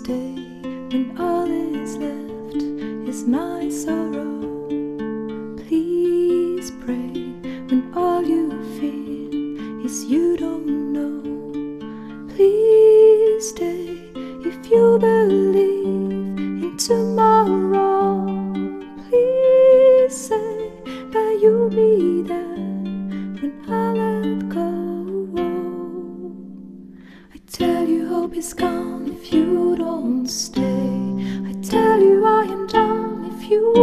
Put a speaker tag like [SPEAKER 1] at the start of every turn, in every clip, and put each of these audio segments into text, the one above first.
[SPEAKER 1] stay when all is left is my sorrow. Please pray when all you feel is you don't know. Please stay if you believe in tomorrow. Please say that you'll be there when I let go. I tell you hope is gone if you don't stay. I tell you I am done if you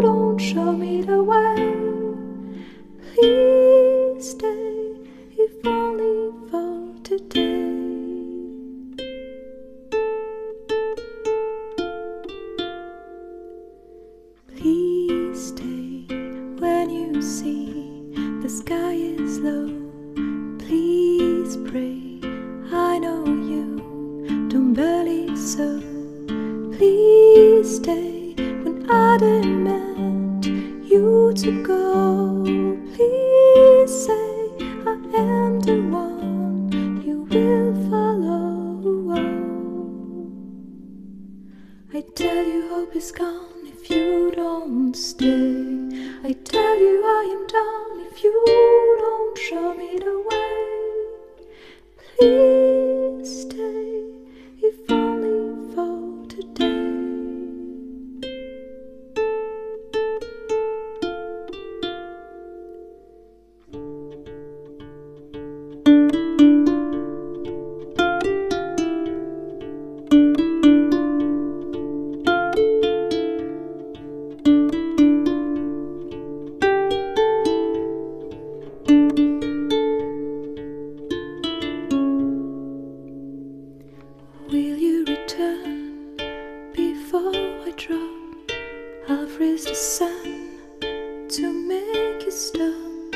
[SPEAKER 1] don't show me the way. Please stay if only for today. Please stay when you see the sky is low. Please pray, I know you don't believe so. Please stay when I demand you to go. Please say I am the one you will follow. I tell you hope is gone if you don't stay. I tell you I am done if you don't show me the way. Please stay if only for today. Will you return before I drop? I'll freeze the sun to make you stop.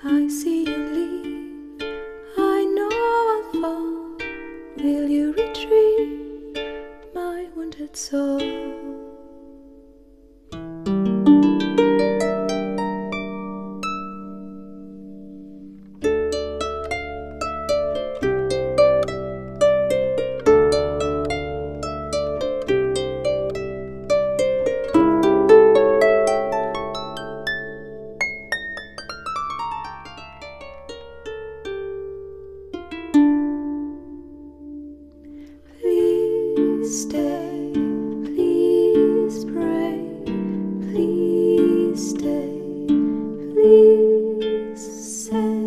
[SPEAKER 1] I see you leave, I know I'll fall. Will you retrieve my wounded soul? Please stay, please pray, please stay, please say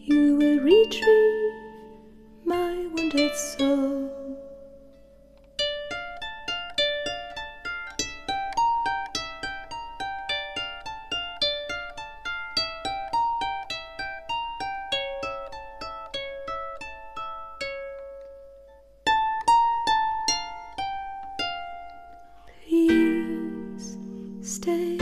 [SPEAKER 1] you will retrieve my wounded soul. Please stay.